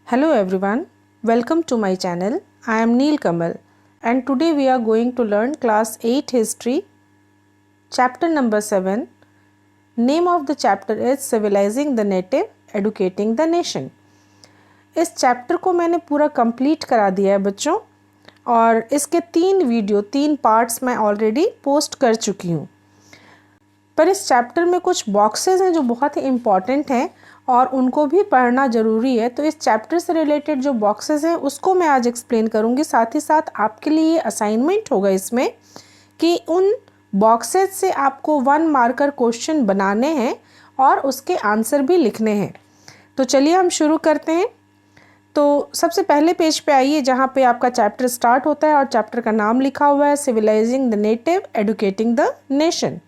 Hello everyone, welcome to my channel. I am Neel Kamal and today we are going to learn class 8 history, chapter number 7. Name of the chapter is Civilizing the Native, Educating the Nation. इस chapter को मैंने पूरा complete करा दिया है बच्चों और इसके 3 पार्ट्स मैं ऑलरेडी पोस्ट कर चुकी हूँ। पर इस चैप्टर में कुछ बॉक्सेस हैं जो बहुत ही इम्पॉर्टेंट हैं और उनको भी पढ़ना ज़रूरी है। तो इस चैप्टर से रिलेटेड जो बॉक्सेस हैं उसको मैं आज एक्सप्लेन करूँगी। साथ ही साथ आपके लिए असाइनमेंट होगा इसमें कि उन बॉक्सेस से आपको 1 मार्कर क्वेश्चन बनाने हैं और उसके आंसर भी लिखने हैं। तो चलिए हम शुरू करते हैं। तो सबसे पहले पेज पे आइए जहाँ पे आपका चैप्टर स्टार्ट होता है और चैप्टर का नाम लिखा हुआ है civilising the native, educating the nation.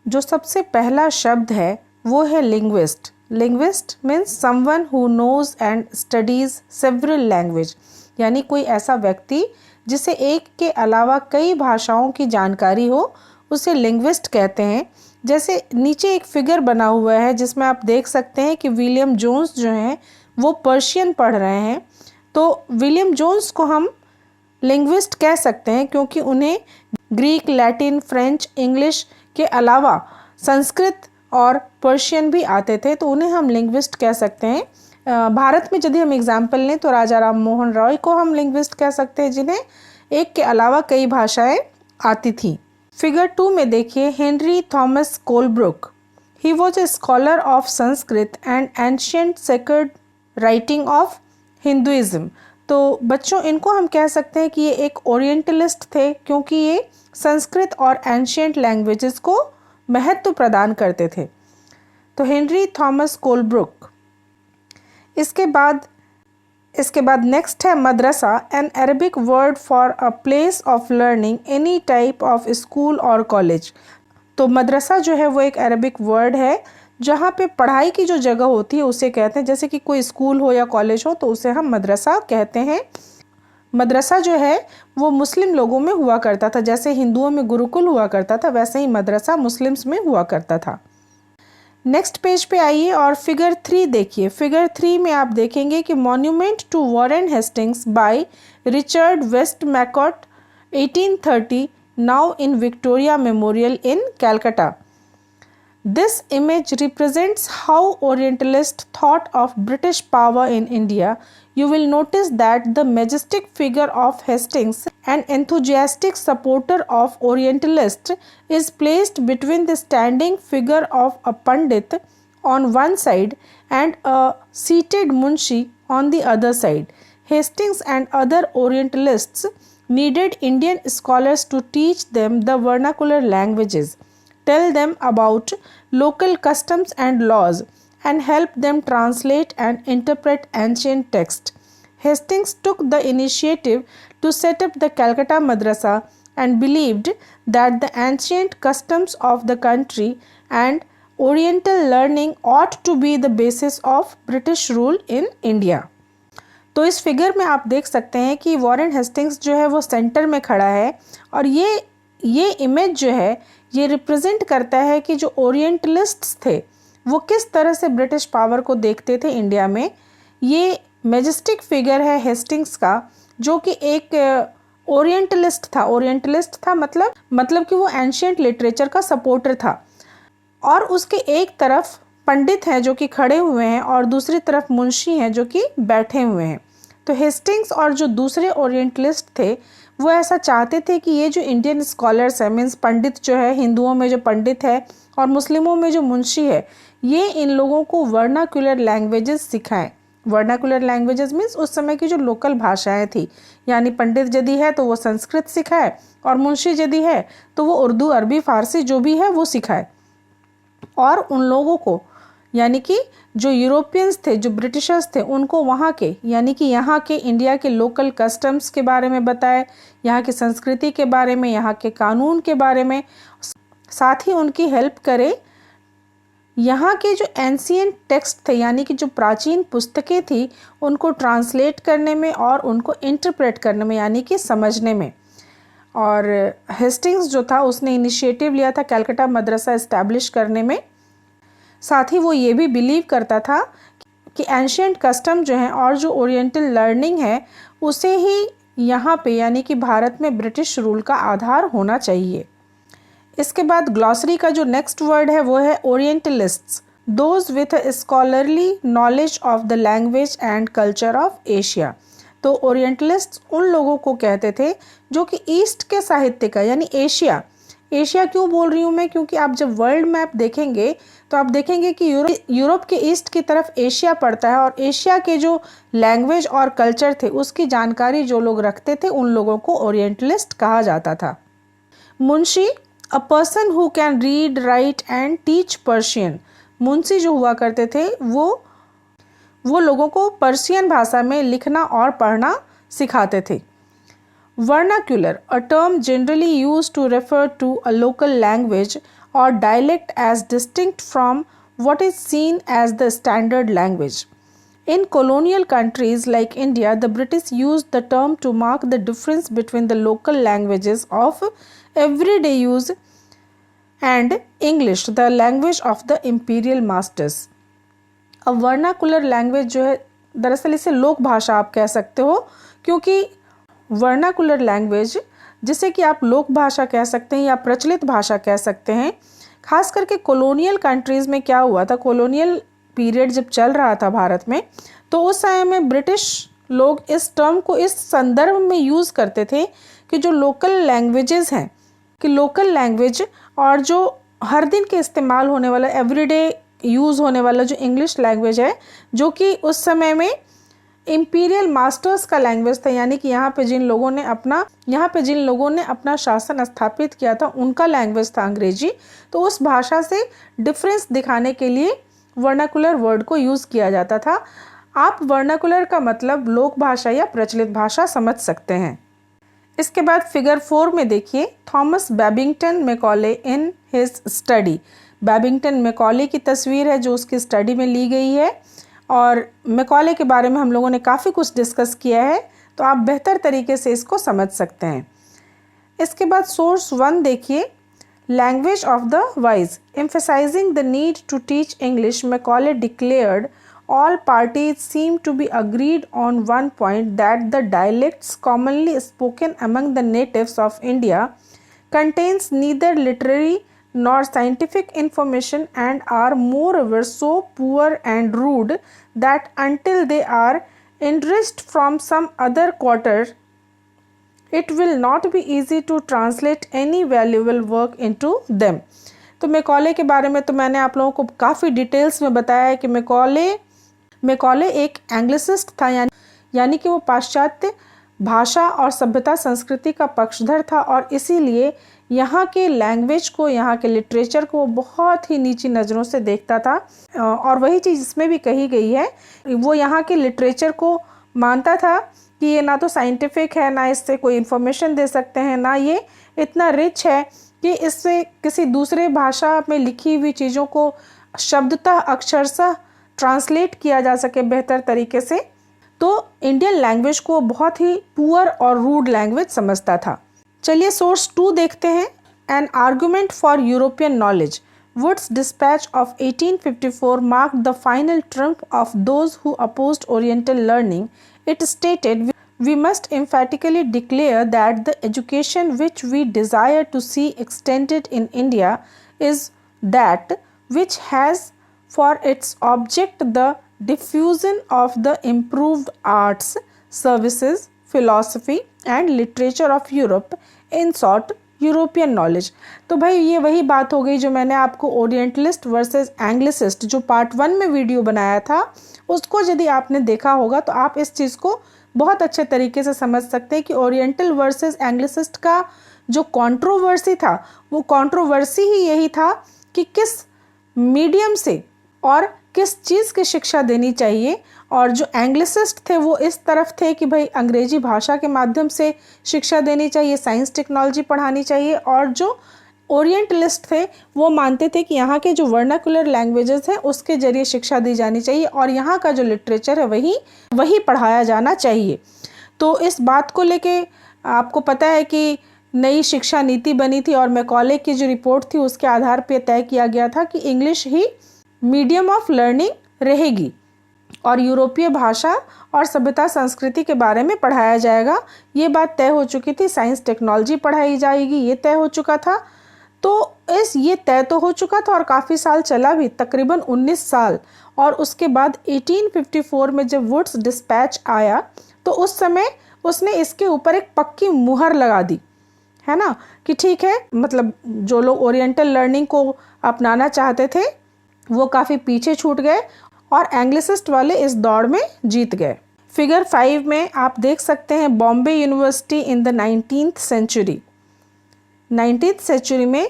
जो सबसे पहला शब्द है वो है linguist. Linguist means someone who knows and studies several language, यानी कोई ऐसा व्यक्ति जिसे एक के अलावा कई भाषाओं की जानकारी हो, उसे लिंग्विस्ट कहते हैं। जैसे नीचे एक फिगर बना हुआ है जिसमें आप देख सकते हैं कि विलियम जोन्स जो हैं वो पर्शियन पढ़ रहे हैं। तो विलियम जोन्स को हम लिंग्विस्ट कह सकते हैं क्योंकि उन्हें ग्रीक, लैटिन, फ्रेंच, इंग्लिश के अलावा संस्कृत और पर्शियन भी आते थे, तो उन्हें हम लिंग्विस्ट कह सकते हैं। भारत में यदि हम एग्जाम्पल लें तो राजा राम मोहन रॉय को हम लिंग्विस्ट कह सकते हैं जिन्हें एक के अलावा कई भाषाएं आती थी। फिगर 2 में देखिए Henry Thomas Colebrook. He was a scholar of Sanskrit and ancient sacred writing of Hinduism. तो बच्चों इनको हम कह सकते हैं कि ये एक ओरिएंटलिस्ट थे क्योंकि ये संस्कृत और एंशियंट लैंग्वेजेस को महत्व प्रदान करते थे। तो हेनरी थॉमस कोलब्रुक। इसके बाद नेक्स्ट है मदरसा, an Arabic word for a place of learning any type of school और कॉलेज। तो मदरसा जो है वो एक अरबिक वर्ड है जहाँ पे पढ़ाई की जो जगह होती है उसे कहते हैं। जैसे कि कोई स्कूल हो या कॉलेज हो तो उसे हम मदरसा कहते हैं। मदरसा जो है वो मुस्लिम लोगों में हुआ करता था, जैसे हिंदुओं में गुरुकुल हुआ करता था वैसे ही मदरसा मुस्लिम्स में हुआ करता था। नेक्स्ट पेज पे आइए और फिगर 3 देखिए। फिगर 3 में आप देखेंगे कि monument to Warren Hastings by Richard Westmacott 1830 now in Victoria Memorial in Calcutta. This image represents how Orientalists thought of British power in India. You will notice that the majestic figure of Hastings, an enthusiastic supporter of Orientalists, is placed between the standing figure of a Pandit on one side and a seated Munshi on the other side. Hastings and other Orientalists needed Indian scholars to teach them the vernacular languages, tell them about local customs and laws, and help them translate and interpret ancient texts. Hastings took the initiative to set up the Calcutta Madrasa and believed that the ancient customs of the country and Oriental learning ought to be the basis of British rule in India. तो इस figure में आप देख सकते हैं कि Warren Hastings जो है वो सेंटर में खड़ा है और ये इमेज जो है ये रिप्रेजेंट करता है कि जो ओरिएंटलिस्ट्स थे वो किस तरह से ब्रिटिश पावर को देखते थे इंडिया में। ये मैजेस्टिक फिगर है हेस्टिंग्स का जो कि एक ओरिएंटलिस्ट था मतलब कि वो एंशियंट लिटरेचर का सपोर्टर था। और उसके एक तरफ पंडित हैं जो कि खड़े हुए हैं और दूसरी तरफ मुंशी हैं जो कि बैठे हुए हैं। तो हेस्टिंग्स और जो दूसरे ओरिएंटलिस्ट थे वो ऐसा चाहते थे कि ये जो इंडियन स्कॉलर्स है, मीन्स पंडित जो है, हिंदुओं में जो पंडित है और मुस्लिमों में जो मुंशी है, ये इन लोगों को वर्नाकुलर लैंग्वेजेस सिखाएं। वर्नाकुलर लैंग्वेजेस मीन्स उस समय की जो लोकल भाषाएं थी, यानी पंडित यदि है तो वो संस्कृत सिखाए और मुंशी यदि है तो वो उर्दू, अरबी, फारसी जो भी है वो सिखाए। और उन लोगों को यानी कि जो यूरोपियंस थे, जो ब्रिटिशर्स थे, उनको वहाँ के यानी कि यहाँ के इंडिया के लोकल कस्टम्स के बारे में बताए, यहाँ की संस्कृति के बारे में, यहाँ के कानून के बारे में, साथ ही उनकी हेल्प करे यहाँ के जो एंशिएंट टेक्स्ट थे यानी कि जो प्राचीन पुस्तकें थी उनको ट्रांसलेट करने में और उनको इंटरप्रेट करने में यानी कि समझने में। और हेस्टिंग्स जो था उसने इनिशिएटिव लिया था कैलकाटा मदरसा इस्टेब्लिश करने में। साथ ही वो ये भी बिलीव करता था कि एंशियंट कस्टम जो है और जो ओरिएंटल लर्निंग है उसे ही यहाँ पे यानी कि भारत में ब्रिटिश रूल का आधार होना चाहिए। इसके बाद ग्लॉसरी का जो नेक्स्ट वर्ड है वो है orientalists, those with scholarly knowledge of the language and culture of Asia. तो ओरिएंटलिस्ट्स उन लोगों को कहते थे जो कि ईस्ट के साहित्य का यानी एशिया, एशिया क्यों बोल रही हूँ मैं, क्योंकि आप जब वर्ल्ड मैप देखेंगे तो आप देखेंगे कि यूरोप के ईस्ट की तरफ एशिया पड़ता है और एशिया के जो लैंग्वेज और कल्चर थे उसकी जानकारी जो लोग रखते थे उन लोगों को ओरिएंटलिस्ट कहा जाता था। Munshi, a person who can read, right and teach Persian. Munshi जो हुआ करते थे वो लोगों को पर्शियन भाषा में लिखना और पढ़ना सिखाते थे। Vernacular, a term generally used to refer to a local language or dialect as distinct from what is seen as the standard language. In colonial countries like India, the British used the term to mark the difference between the local languages of everyday use and English, the language of the imperial masters. अब vernacular language जो है दरअसल इसे लोक भाषा आप कह सकते हो, क्योंकि वर्नाकुलर लैंग्वेज जिसे कि आप लोक भाषा कह सकते हैं या प्रचलित भाषा कह सकते हैं, खास करके कॉलोनियल कंट्रीज़ में क्या हुआ था, कॉलोनियल पीरियड जब चल रहा था भारत में, तो उस समय में ब्रिटिश लोग इस टर्म को इस संदर्भ में यूज़ करते थे कि जो लोकल लैंग्वेजेस हैं, कि लोकल लैंग्वेज और जो हर दिन के इस्तेमाल होने वाला एवरीडे यूज़ होने वाला जो इंग्लिश लैंग्वेज है, जो कि उस समय में इम्पीरियल मास्टर्स का लैंग्वेज था, यानी कि यहाँ पे जिन लोगों ने अपना शासन स्थापित किया था उनका लैंग्वेज था अंग्रेजी। तो उस भाषा से डिफरेंस दिखाने के लिए वर्नाकुलर वर्ड को यूज़ किया जाता था। आप वर्नाकुलर का मतलब लोक भाषा या प्रचलित भाषा समझ सकते हैं। इसके बाद फिगर 4 में देखिए, Thomas Babington Macaulay in his study. Babington Macaulay की तस्वीर है जो उसकी स्टडी में ली गई है और मैकॉले के बारे में हम लोगों ने काफ़ी कुछ डिस्कस किया है, तो आप बेहतर तरीके से इसको समझ सकते हैं। इसके बाद सोर्स 1 देखिए, language of the wise, emphasising the need to teach English, Macaulay declared all parties seem to be agreed on one point, that the dialects commonly spoken among the natives of India contains neither literary nor scientific information and are moreover so poor and rude that until they are enriched from some other quarter it will not be easy to translate any valuable work into them. तो Macaulay के बारे में तो मैंने आप लोगों को काफ़ी डिटेल्स में बताया है कि मैकॉले एक एंग्लिसिस्ट था, यानी कि वो पाश्चात्य भाषा और सभ्यता संस्कृति का पक्षधर था और इसीलिए यहाँ के लैंग्वेज को, यहाँ के लिटरेचर को बहुत ही नीची नज़रों से देखता था। और वही चीज़ इसमें भी कही गई है, वो यहाँ के लिटरेचर को मानता था कि ये ना तो साइंटिफिक है, ना इससे कोई इन्फॉर्मेशन दे सकते हैं, ना ये इतना रिच है कि इससे किसी दूसरे भाषा में लिखी हुई चीज़ों को शब्दतः अक्षरशः ट्रांसलेट किया जा सके बेहतर तरीके से। तो इंडियन लैंग्वेज को बहुत ही पुअर और रूड लैंग्वेज समझता था। चलिए सोर्स 2 देखते हैं, an argument for European knowledge. Wood's Despatch of 1854 marked the final triumph of those who opposed oriental learning. It stated, we must emphatically declare that the education which we desire to see extended in India is that which has for its object the diffusion of the improved arts, services, philosophy and literature of Europe, in short European knowledge. तो भाई ये वही बात हो गई जो मैंने आपको ओरिएंटलिस्ट वर्सेस एंग्लिसिस्ट जो पार्ट 1 में वीडियो बनाया था, उसको यदि आपने देखा होगा तो आप इस चीज़ को बहुत अच्छे तरीके से समझ सकते हैं कि ओरिएंटल वर्सेस एंग्लिसिस्ट का जो कंट्रोवर्सी था, वो कंट्रोवर्सी ही यही था कि किस मीडियम से और किस चीज़ की शिक्षा देनी चाहिए। और जो एंग्लिसिस्ट थे वो इस तरफ थे कि भाई अंग्रेजी भाषा के माध्यम से शिक्षा देनी चाहिए, साइंस टेक्नोलॉजी पढ़ानी चाहिए। और जो ओरिएंटलिस्ट थे वो मानते थे कि यहाँ के जो वर्नाकुलर लैंग्वेजेस हैं उसके जरिए शिक्षा दी जानी चाहिए और यहाँ का जो लिटरेचर है वही पढ़ाया जाना चाहिए। तो इस बात को लेके आपको पता है कि नई शिक्षा नीति बनी थी और मैकॉले की जो रिपोर्ट थी उसके आधार पर तय किया गया था कि English he medium of learning रहेगी। और यूरोपीय भाषा और सभ्यता संस्कृति के बारे में पढ़ाया जाएगा। ये बात तय हो चुकी थी। साइंस टेक्नोलॉजी पढ़ाई जाएगी, ये तय हो चुका था। तो ये तय तो हो चुका था और काफ़ी साल चला भी, तकरीबन 19 साल। और उसके बाद 1854 में जब वुड्स डिस्पैच आया तो उस समय उसने इसके ऊपर एक पक्की मुहर लगा दी, है ना, कि ठीक है, मतलब जो लोग ओरिएंटल लर्निंग को अपनाना चाहते थे वो काफ़ी पीछे छूट गए और एंग्लिसिस्ट वाले इस दौड़ में जीत गए। फिगर 5 में आप देख सकते हैं Bombay University in the 19th century. 19th century में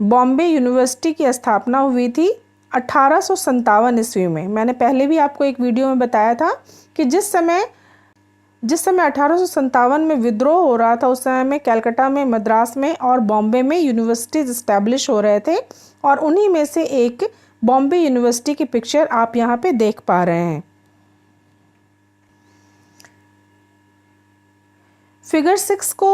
बॉम्बे यूनिवर्सिटी की स्थापना हुई थी 1857 ईस्वी में। मैंने पहले भी आपको एक वीडियो में बताया था कि जिस समय 1857 में विद्रोह हो रहा था, उस समय में कलकत्ता में, मद्रास में और बॉम्बे में यूनिवर्सिटीज इस्टेब्लिश हो रहे थे और उन्हीं में से एक बॉम्बे यूनिवर्सिटी की पिक्चर आप यहाँ पे देख पा रहे हैं। फिगर 6 को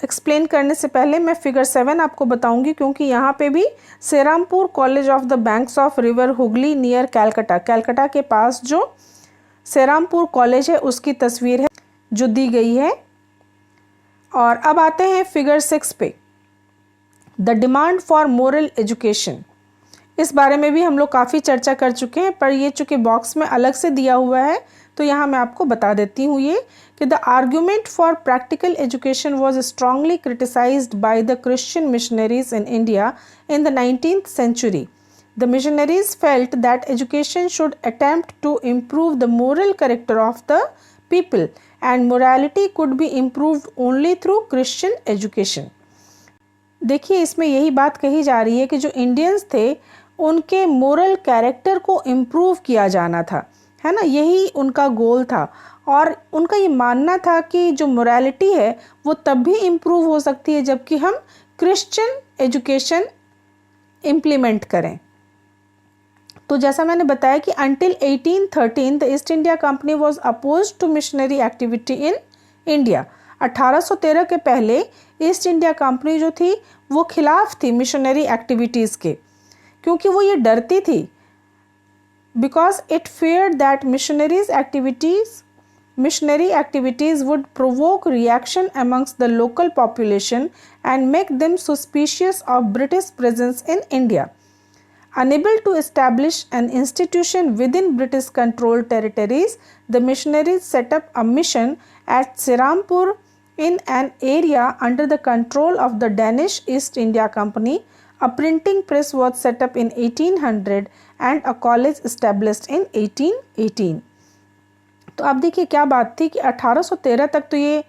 एक्सप्लेन करने से पहले मैं फिगर 7 आपको बताऊंगी, क्योंकि यहाँ पे भी Serampore college of the banks of river Hooghly near Calcutta के पास जो सेरामपुर कॉलेज है उसकी तस्वीर है जो दी गई है। और अब आते हैं फिगर 6 पे, the demand for moral education. इस बारे में भी हम लोग काफ़ी चर्चा कर चुके हैं, पर ये चूँकि बॉक्स में अलग से दिया हुआ है तो यहाँ मैं आपको बता देती हूँ ये कि the argument for practical education was strongly criticised by the Christian missionaries in India in the 19th century. The missionaries felt that education should attempt to improve the moral character of the people and morality could be improved only through Christian education. देखिए, इसमें यही बात कही जा रही है कि जो इंडियंस थे उनके मोरल कैरेक्टर को इम्प्रूव किया जाना था, है ना, यही उनका गोल था। और उनका ये मानना था कि जो मोरालिटी है वो तब भी इम्प्रूव हो सकती है जबकि हम क्रिश्चियन एजुकेशन इम्प्लीमेंट करें। तो जैसा मैंने बताया कि until 1813 the East India Company was oppose to missionary activity in India. 1813 के पहले ईस्ट इंडिया कंपनी जो थी वो खिलाफ थी मिशनरी एक्टिविटीज़ के, क्योंकि वो ये डरती थी, because it feared that missionary activities would provoke reaction amongst the local population and make them suspicious of British presence in India. Unable to establish an institution within British controlled territories, the missionaries set up a mission at Serampur in an area under the control of the Danish East India Company. A printing press was set up in 1800 and a college established in 1818. तो अब देखिए क्या बात थी कि 1813 तक तो ये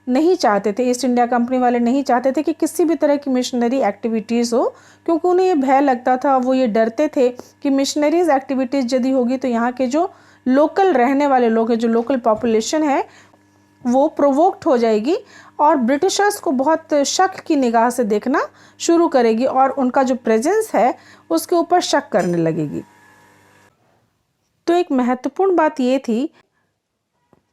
नहीं चाहते थे, ईस्ट इंडिया कंपनी वाले नहीं चाहते थे कि किसी भी तरह की मिशनरी एक्टिविटीज़ हो, क्योंकि उन्हें ये भय लगता था, वो ये डरते थे कि मिशनरीज एक्टिविटीज़ यदि होगी तो यहाँ के जो लोकल रहने वाले लोग हैं, जो लोकल पॉपुलेशन है, वो प्रोवोक्ड हो जाएगी और ब्रिटिशर्स को बहुत शक की निगाह से देखना शुरू करेगी और उनका जो प्रेजेंस है उसके ऊपर शक करने लगेगी। तो एक महत्वपूर्ण बात ये थी,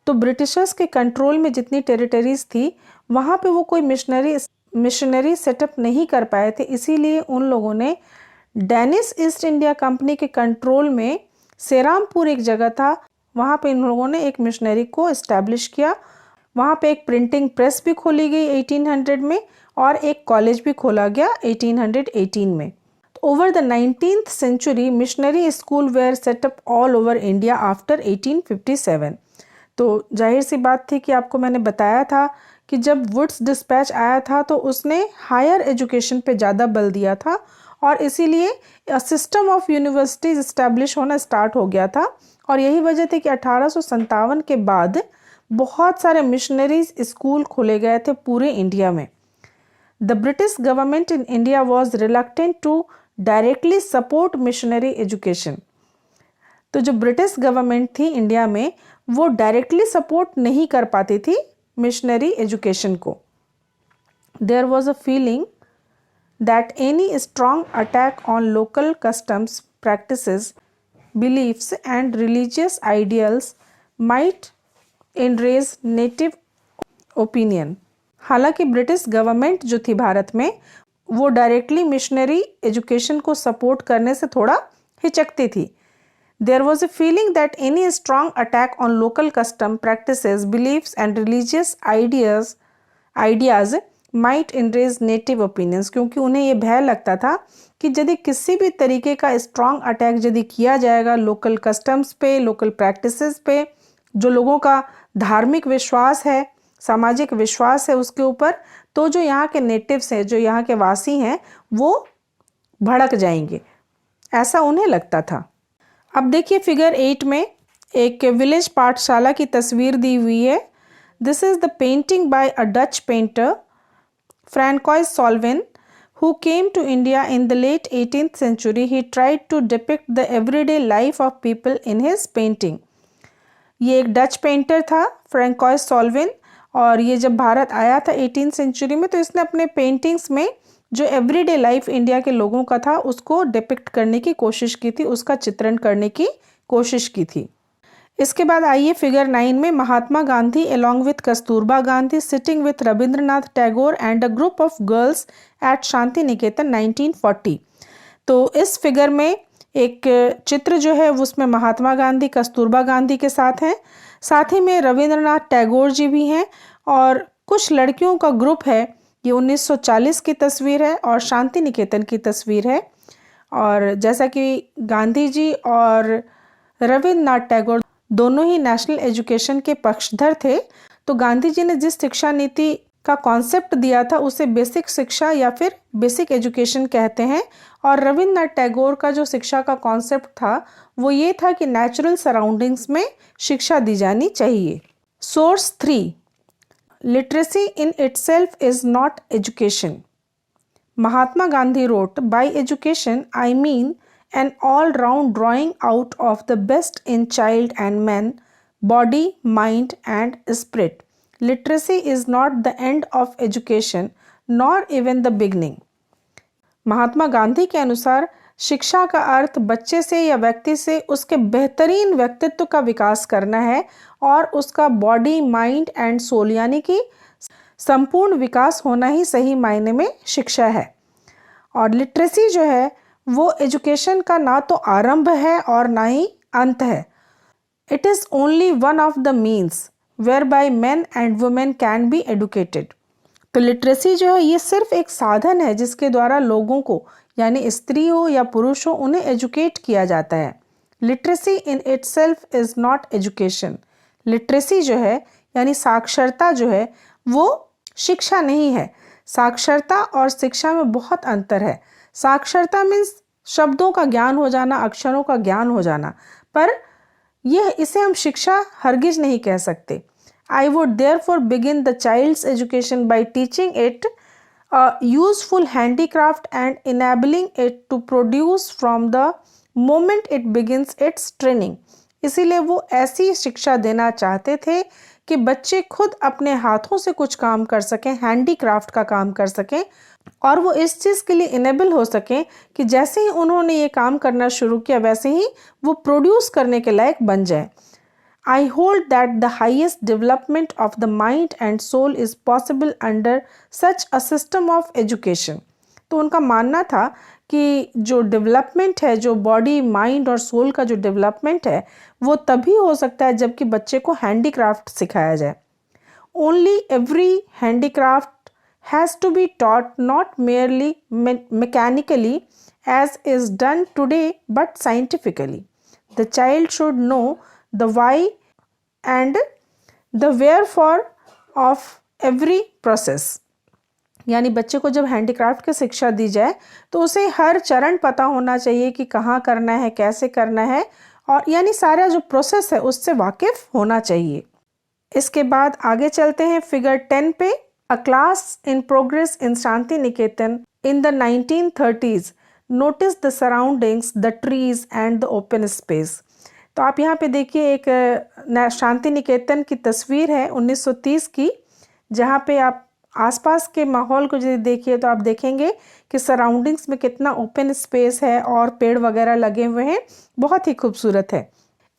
तो ब्रिटिशर्स के कंट्रोल में जितनी टेरिटरीज थी वहाँ पे वो कोई मिशनरी सेटअप नहीं कर पाए थे, इसीलिए उन लोगों ने डेनिश ईस्ट इंडिया कंपनी के कंट्रोल में सेरामपुर एक जगह था, वहाँ पे इन लोगों ने एक मिशनरी को इस्टेब्लिश किया। वहाँ पे एक प्रिंटिंग प्रेस भी खोली गई 1800 में और एक कॉलेज भी खोला गया 1818 में। Over the 19th century missionary school were set up all over India after 1857। तो जाहिर सी बात थी कि आपको मैंने बताया था कि जब वुड्स डिस्पैच आया था तो उसने हायर एजुकेशन पे ज़्यादा बल दिया था और इसीलिए सिस्टम ऑफ यूनिवर्सिटीज इस्टेब्लिश होना स्टार्ट हो गया था। और यही वजह थी कि 1857 के बाद बहुत सारे मिशनरीज स्कूल खोले गए थे पूरे इंडिया में। The British government in India was reluctant to directly support missionary education. तो जो ब्रिटिश गवर्नमेंट थी इंडिया में वो डायरेक्टली सपोर्ट नहीं कर पाती थी मिशनरी एजुकेशन को। There was a feeling that any strong attack on local customs, practices, beliefs and religious ideals might enrage native opinion. हालांकि ब्रिटिश गवर्नमेंट जो थी भारत में वो डायरेक्टली मिशनरी एजुकेशन को सपोर्ट करने से थोड़ा हिचकती थी, There was a feeling that any strong attack on local custom, practices, beliefs and religious ideas might enrage native opinions, क्योंकि उन्हें ये भय लगता था कि यदि किसी भी तरीके का स्ट्रॉन्ग अटैक यदि किया जाएगा लोकल कस्टम्स पे, लोकल प्रैक्टिसेस पे, जो लोगों का धार्मिक विश्वास है, सामाजिक विश्वास है उसके ऊपर, तो जो यहाँ के नेटिव्स हैं, जो यहाँ के वासी हैं, वो भड़क जाएंगे, ऐसा उन्हें लगता था। अब देखिए फिगर 8 में एक विलेज पाठशाला की तस्वीर दी हुई है। This is the painting by a Dutch painter Francois Solvyns who came to India in the late 18th century. He tried to depict the everyday life of people in his painting. ये एक Dutch painter था François सॉल्वेन, और ये जब भारत आया था 18th century में, तो इसने अपने पेंटिंग्स में जो एवरीडे लाइफ इंडिया के लोगों का था उसको डिपिक्ट करने की कोशिश की थी, उसका चित्रण करने की कोशिश की थी। इसके बाद आइए फिगर 9 में Mahatma Gandhi along with Kasturba Gandhi sitting with Rabindranath Tagore and a group of girls at Shanti Niketan 1940। तो इस फिगर में एक चित्र जो है उसमें महात्मा गांधी कस्तूरबा गांधी के साथ हैं, साथ ही में रविंद्रनाथ टैगोर जी भी हैं और कुछ लड़कियों का ग्रुप है। ये 1940 की तस्वीर है और शांति निकेतन की तस्वीर है। और जैसा कि गांधी जी और रविंद्रनाथ टैगोर दोनों ही नेशनल एजुकेशन के पक्षधर थे, तो गांधी जी ने जिस शिक्षा नीति का कॉन्सेप्ट दिया था उसे बेसिक शिक्षा या फिर बेसिक एजुकेशन कहते हैं, और रविंद्रनाथ टैगोर का जो शिक्षा का कॉन्सेप्ट था वो ये था कि नेचुरल सराउंडिंग्स में शिक्षा दी जानी चाहिए। Source 3, literacy in itself is not education. Mahatma Gandhi wrote, by education I mean an all-round drawing out of the best in child and man, body, mind and spirit. Literacy is not the end of education, nor even the beginning. Mahatma Gandhi के अनुसार शिक्षा का अर्थ बच्चे से या व्यक्ति से उसके बेहतरीन व्यक्तित्व का विकास करना है और उसका बॉडी, माइंड एंड सोल यानी कि संपूर्ण विकास होना ही सही मायने में शिक्षा है। और लिटरेसी जो है वो एजुकेशन का ना तो आरंभ है और ना ही अंत है। It is only one of the means whereby man and women can be educated. तो लिटरेसी जो है ये सिर्फ एक साधन है जिसके द्वारा लोगों को यानी स्त्री हो या पुरुष हो उन्हें एजुकेट किया जाता है। Literacy in itself is not education. Literacy जो है यानी साक्षरता जो है वो शिक्षा नहीं है। साक्षरता और शिक्षा में बहुत अंतर है। साक्षरता मीन्स शब्दों का ज्ञान हो जाना, अक्षरों का ज्ञान हो जाना, पर इसे हम शिक्षा हरगिज नहीं कह सकते। I would therefore begin the child's education by teaching it a useful handicraft and enabling it to produce from the moment it begins its training. इसीलिए वो ऐसी शिक्षा देना चाहते थे कि बच्चे खुद अपने हाथों से कुछ काम कर सकें, हैंडीक्राफ्ट का काम कर सकें, और वो इस चीज़ के लिए इनेबल हो सकें कि जैसे ही उन्होंने ये काम करना शुरू किया वैसे ही वो प्रोड्यूस करने के लायक बन जाए। I hold that the highest development of the mind and soul is possible under such a system of education. तो उनका मानना था कि जो डेवलपमेंट है, जो बॉडी, माइंड और सोल का जो डेवलपमेंट है वो तभी हो सकता है जबकि बच्चे को हैंडीक्राफ्ट सिखाया जाए। Only every handicraft has to be taught not merely mechanically as is done today but scientifically. The child should know the why and the wherefore of every process. यानी बच्चे को जब हैंडीक्राफ्ट की शिक्षा दी जाए तो उसे हर चरण पता होना चाहिए कि कहाँ करना है, कैसे करना है, और यानी सारा जो प्रोसेस है उससे वाकिफ होना चाहिए। इसके बाद आगे चलते हैं फिगर 10 पे। अ class in progress in Shanti Niketan in the 1930s notice the surroundings, the trees and the open space. तो आप यहाँ पे देखिए एक शांति निकेतन की तस्वीर है 1930 की, जहाँ पे आप आसपास के माहौल को यदि देखिए तो आप देखेंगे कि सराउंडिंग्स में कितना ओपन स्पेस है और पेड़ वगैरह लगे हुए हैं, बहुत ही खूबसूरत है।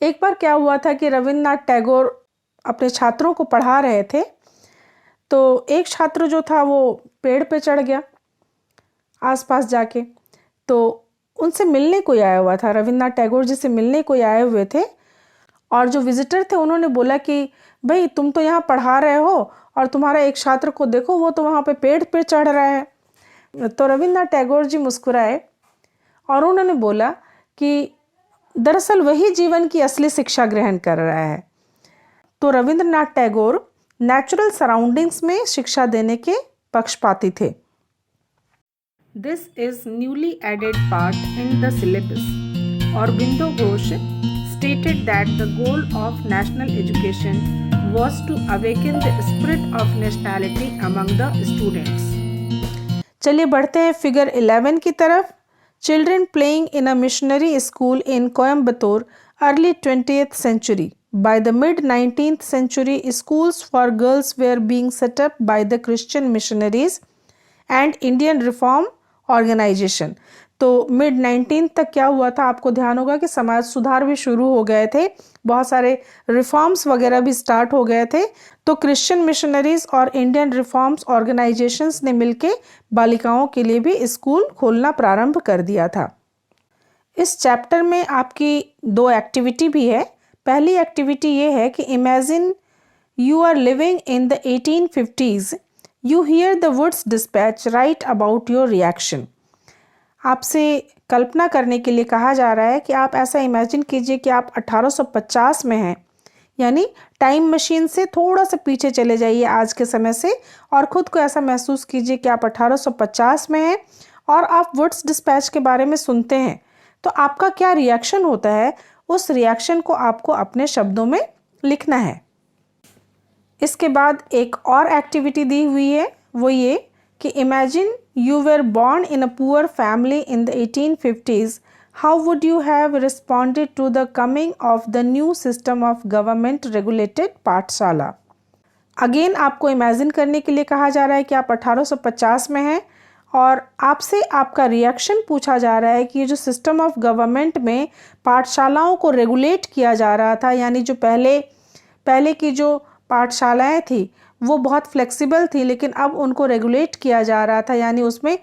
एक बार क्या हुआ था कि रविंद्रनाथ टैगोर अपने छात्रों को पढ़ा रहे थे, तो एक छात्र जो था वो पेड़ पे चढ़ गया आसपास जाके, तो उनसे मिलने कोई आया हुआ था, रविन्द्रनाथ टैगोर जी से मिलने कोई आए हुए थे। और जो विजिटर थे उन्होंने बोला कि भाई तुम तो यहाँ पढ़ा रहे हो और तुम्हारा एक छात्र को देखो, वो तो वहाँ पे पेड़ पे चढ़ रहा है। तो रविन्द्रनाथ टैगोर जी मुस्कुराए और उन्होंने बोला कि दरअसल वही जीवन की असली शिक्षा ग्रहण कर रहा है। तो रविन्द्रनाथ टैगोर नेचुरल सराउंडिंग्स में शिक्षा देने के पक्षपाती थे। This is newly added part in the syllabus. Aurobindo Ghosh stated that the goal of national education was to awaken the spirit of nationality among the students. चलिए बढ़ते हैं फिगर 11 की तरफ। Children playing in a missionary school in Coimbatore, early 20th century. By the mid-19th century, schools for girls were being set up by the Christian missionaries and Indian Reform Organization. तो mid 19 तक क्या हुआ था, आपको ध्यान होगा कि समाज सुधार भी शुरू हो गए थे, बहुत सारे रिफॉर्म्स वगैरह भी स्टार्ट हो गए थे। तो क्रिश्चियन मिशनरीज और इंडियन रिफॉर्म्स ऑर्गेनाइजेशंस ने मिलके बालिकाओं के लिए भी स्कूल खोलना प्रारंभ कर दिया था। इस चैप्टर में आपकी 2 एक्टिविटी भी है। पहली एक्टिविटी ये है कि imagine you are living in the 1850s, you hear the Wood's Despatch, write about your reaction. आपसे कल्पना करने के लिए कहा जा रहा है कि आप ऐसा इमेजिन कीजिए कि आप 1850 में हैं, यानी टाइम मशीन से थोड़ा सा पीछे चले जाइए आज के समय से और ख़ुद को ऐसा महसूस कीजिए कि आप 1850 में हैं और आप वुड्स डिस्पैच के बारे में सुनते हैं। तो आपका क्या रिएक्शन होता है, उस रिएक्शन को आपको अपने शब्दों में लिखना है। इसके बाद एक और एक्टिविटी दी हुई है, वो ये कि imagine you were born in a poor family in the 1850s, how would you have responded to the coming of the new system of government regulated पाठशाला। अगेन आपको इमेजिन करने के लिए कहा जा रहा है कि आप 1850 में हैं और आपसे आपका रिएक्शन पूछा जा रहा है कि ये जो सिस्टम ऑफ गवर्नमेंट में पाठशालाओं को रेगुलेट किया जा रहा था, यानी जो पहले की जो पाठशालाएं थी वो बहुत फ्लेक्सिबल थी, लेकिन अब उनको रेगुलेट किया जा रहा था, यानी उसमें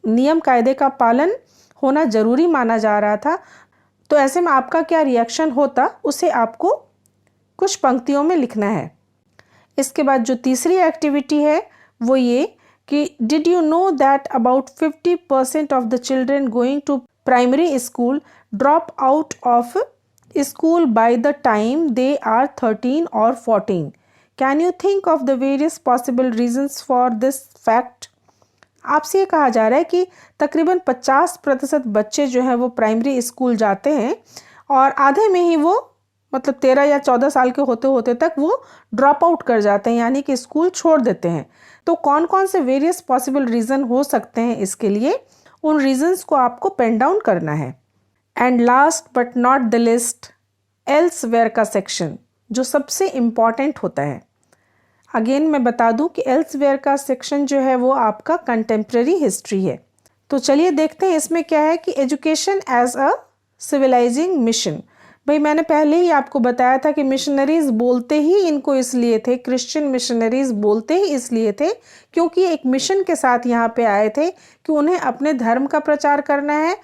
नियम कायदे का पालन होना ज़रूरी माना जा रहा था। तो ऐसे में आपका क्या रिएक्शन होता, उसे आपको कुछ पंक्तियों में लिखना है। इसके बाद जो तीसरी एक्टिविटी है वो ये कि did you know that about 50% of the children going to primary school drop out of school by the time they are 13 और 14। Can you think of the various possible reasons for this fact? आपसे ये कहा जा रहा है कि तकरीबन 50% बच्चे जो है वो प्राइमरी स्कूल जाते हैं और आधे में ही वो मतलब 13 या 14 साल के होते होते तक वो ड्रॉप आउट कर जाते हैं, यानी कि स्कूल छोड़ देते हैं। तो कौन कौन से वेरियस पॉसिबल रीज़न हो सकते हैं इसके लिए, उन रीजंस को आपको पेन डाउन करना है। And last but not the list, elsewhere का सेक्शन जो सबसे इम्पॉर्टेंट होता है। अगेन मैं बता दूं कि एल्सवेयर का सेक्शन जो है वो आपका कंटेम्प्रेरी हिस्ट्री है। तो चलिए देखते हैं इसमें क्या है कि education as a civilising mission. भाई मैंने पहले ही आपको बताया था कि मिशनरीज बोलते ही इनको इसलिए थे, क्रिश्चियन मिशनरीज बोलते ही इसलिए थे क्योंकि एक मिशन के साथ यहाँ पे आए थे कि उन्हें अपने धर्म का प्रचार करना है,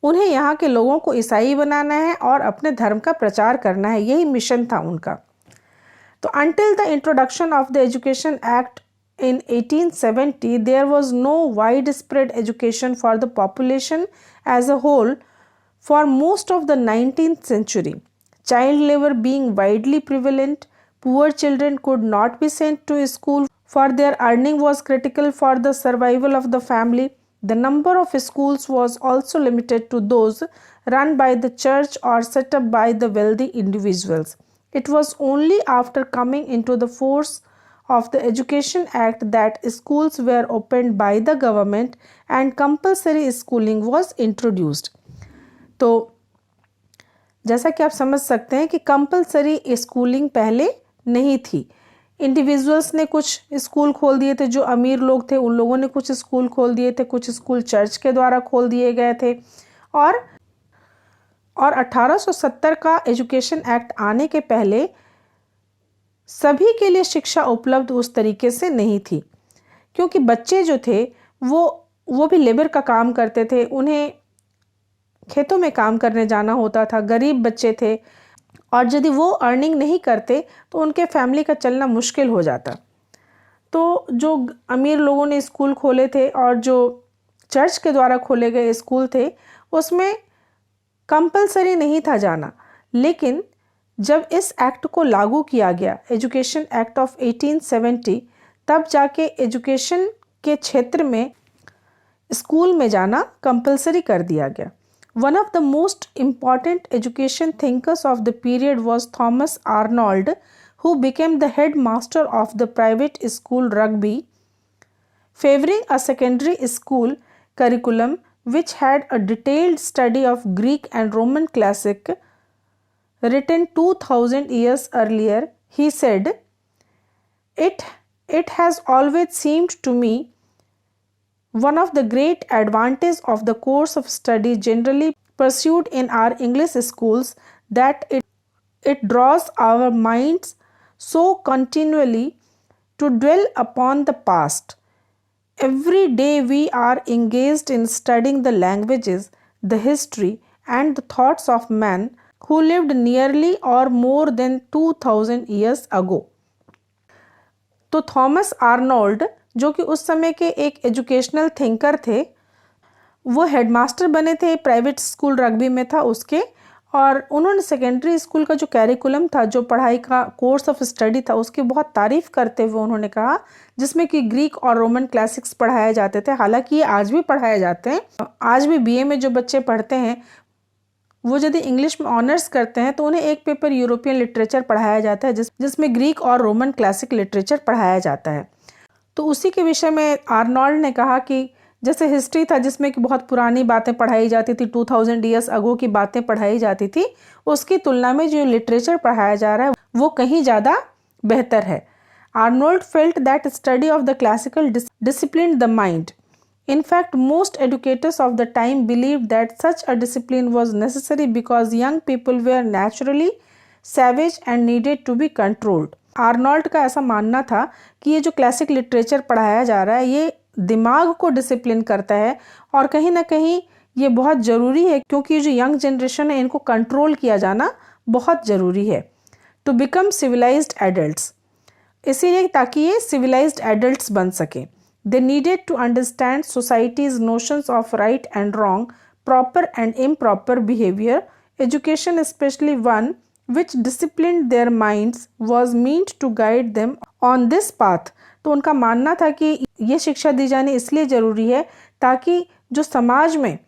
उन्हें यहाँ के लोगों को ईसाई बनाना है और अपने धर्म का प्रचार करना है, यही मिशन था उनका। तो until the introduction of the Education Act in 1870, there was no widespread education for the population as a whole for most of the 19th century. Child labor being widely prevalent, poor children could not be sent to school for their earning was critical for the survival of the family. The number of schools was also limited to those run by the church or set up by the wealthy individuals. It was only after coming into the force of the Education Act that schools were opened by the government and compulsory schooling was introduced. तो जैसा कि आप समझ सकते हैं कि compulsory schooling पहले नहीं थी। इंडिविजुअल्स ने कुछ स्कूल खोल दिए थे, जो अमीर लोग थे उन लोगों ने कुछ स्कूल खोल दिए थे, कुछ स्कूल चर्च के द्वारा खोल दिए गए थे और 1870 का एजुकेशन एक्ट आने के पहले सभी के लिए शिक्षा उपलब्ध उस तरीके से नहीं थी, क्योंकि बच्चे जो थे वो वो भी लेबर का काम करते थे, उन्हें खेतों में काम करने जाना होता था, गरीब बच्चे थे, और यदि वो अर्निंग नहीं करते तो उनके फैमिली का चलना मुश्किल हो जाता। तो जो अमीर लोगों ने स्कूल खोले थे और जो चर्च के द्वारा खोले गए स्कूल थे उसमें कंपलसरी नहीं था जाना, लेकिन जब इस एक्ट को लागू किया गया, एजुकेशन एक्ट ऑफ 1870, तब जाके एजुकेशन के क्षेत्र में स्कूल में जाना कंपलसरी कर दिया गया। One of the most important education thinkers of the period was Thomas Arnold, who became the headmaster of the private school Rugby, favoring a secondary school curriculum which had a detailed study of Greek and Roman classic written 2000 years earlier. He said, It has always seemed to me one of the great advantages of the course of study generally pursued in our English schools that it draws our minds so continually to dwell upon the past. Every day we are engaged in studying the languages, the history, and the thoughts of men who lived nearly or more than 2000 years ago. तो Thomas Arnold, जो कि उस समय के एक educational thinker थे, वो headmaster बने थे, प्राइवेट स्कूल रग्बी में था उसके, और उन्होंने सेकेंडरी स्कूल का जो कैरिकुलम था, जो पढ़ाई का कोर्स ऑफ स्टडी था, उसकी बहुत तारीफ़ करते हुए उन्होंने कहा, जिसमें कि ग्रीक और रोमन क्लासिक्स पढ़ाए जाते थे। हालांकि ये आज भी पढ़ाए जाते हैं। आज भी बीए में जो बच्चे पढ़ते हैं वो यदि इंग्लिश में ऑनर्स करते हैं तो उन्हें एक पेपर यूरोपियन लिटरेचर पढ़ाया जाता है जिसमें ग्रीक और रोमन क्लासिक लिटरेचर पढ़ाया जाता है। तो उसी के विषय में आर्नोल्ड ने कहा कि जैसे हिस्ट्री था जिसमें कि बहुत पुरानी बातें पढ़ाई जाती थी, 2000 ईयर्स अगो की बातें पढ़ाई जाती थी, उसकी तुलना में जो लिटरेचर पढ़ाया जा रहा है वो कहीं ज़्यादा बेहतर है। Arnold felt that study of the classical discipline the mind. In fact, most educators of the time believed that such a discipline was necessary because young people were naturally savage and needed to be controlled. Arnold का ऐसा मानना था कि ये जो classic literature पढ़ाया जा रहा है ये दिमाग को डिसिप्लिन करता है और कहीं ना कहीं ये बहुत ज़रूरी है, क्योंकि ये जो यंग जनरेशन है इनको कंट्रोल किया जाना बहुत ज़रूरी है टू बिकम सिविलाइज्ड एडल्ट्स, इसीलिए ताकि ये सिविलाइज्ड एडल्ट्स बन सकें। They needed to understand society's notions of right and wrong, proper and improper behavior. Education, especially one which disciplined their minds, was meant to guide them on this path. तो उनका मानना था कि ये शिक्षा दी जानी इसलिए ज़रूरी है ताकि जो समाज में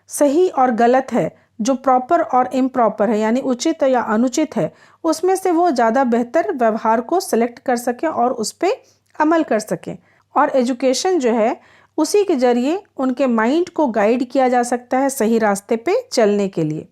सही और गलत है, जो प्रॉपर और इम्प्रॉपर है यानी उचित या अनुचित है, उसमें से वो ज़्यादा बेहतर व्यवहार को सेलेक्ट कर सकें और उस पर अमल कर सकें। और एजुकेशन जो है उसी के ज़रिए उनके माइंड को गाइड किया जा सकता है सही रास्ते पे चलने के लिए।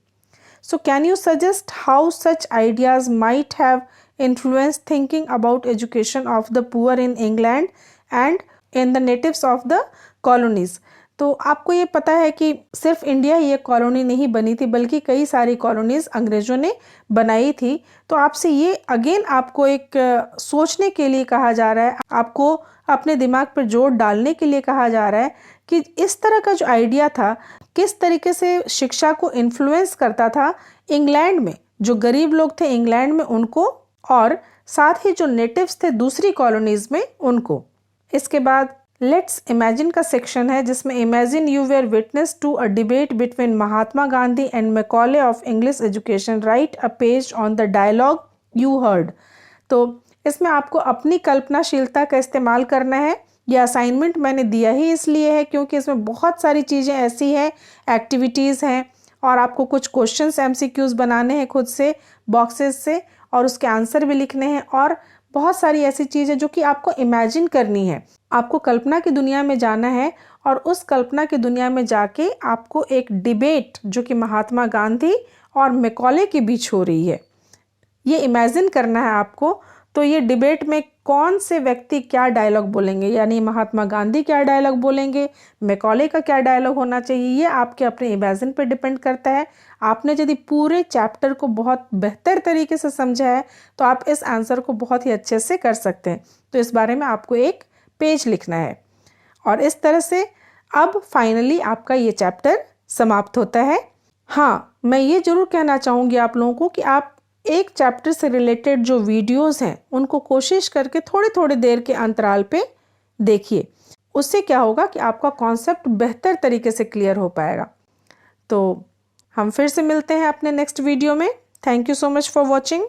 So can you suggest how such ideas might have influence thinking about education of the poor in England and in the natives of the colonies. तो आपको ये पता है कि सिर्फ इंडिया ही एक कॉलोनी नहीं बनी थी, बल्कि कई सारी कॉलोनीज़ अंग्रेज़ों ने बनाई थी। तो आपसे ये अगेन आपको एक सोचने के लिए कहा जा रहा है, आपको अपने दिमाग पर जोर डालने के लिए कहा जा रहा है कि इस तरह का जो आइडिया था किस तरीके से शिक्षा को इन्फ्लुएंस करता था इंग्लैंड में, जो गरीब लोग थे इंग्लैंड में उनको, और साथ ही जो नेटिव्स थे दूसरी कॉलोनीज़ में उनको। इसके बाद लेट्स इमेजिन का सेक्शन है जिसमें imagine you were witness to a debate between Mahatma Gandhi and Macaulay of English education, write a page on the dialogue you heard. तो इसमें आपको अपनी कल्पनाशीलता का इस्तेमाल करना है। यह असाइनमेंट मैंने दिया ही इसलिए है क्योंकि इसमें बहुत सारी चीज़ें ऐसी हैं, एक्टिविटीज़ हैं, और आपको कुछ क्वेश्चंस MCQs बनाने हैं खुद से बॉक्सेस से, और उसके आंसर भी लिखने हैं, और बहुत सारी ऐसी चीज़ें जो कि आपको इमेजिन करनी है। आपको कल्पना की दुनिया में जाना है और उस कल्पना की दुनिया में जाके आपको एक डिबेट जो कि महात्मा गांधी और मैकॉले के बीच हो रही है ये इमेजिन करना है आपको। तो ये डिबेट में कौन से व्यक्ति क्या डायलॉग बोलेंगे, यानी महात्मा गांधी क्या डायलॉग बोलेंगे, मैकॉले का क्या डायलॉग होना चाहिए, ये आपके अपने इमेजिन पर डिपेंड करता है। आपने यदि पूरे चैप्टर को बहुत बेहतर तरीके से समझा है तो आप इस आंसर को बहुत ही अच्छे से कर सकते हैं। तो इस बारे में आपको एक पेज लिखना है और इस तरह से अब फाइनली आपका ये चैप्टर समाप्त होता है। हाँ, मैं ये ज़रूर कहना चाहूँगी आप लोगों को कि आप एक चैप्टर से रिलेटेड जो वीडियोस हैं उनको कोशिश करके थोड़ी थोड़ी देर के अंतराल पे देखिए। उससे क्या होगा कि आपका कॉन्सेप्ट बेहतर तरीके से क्लियर हो पाएगा। तो हम फिर से मिलते हैं अपने नेक्स्ट वीडियो में। Thank you so much for watching.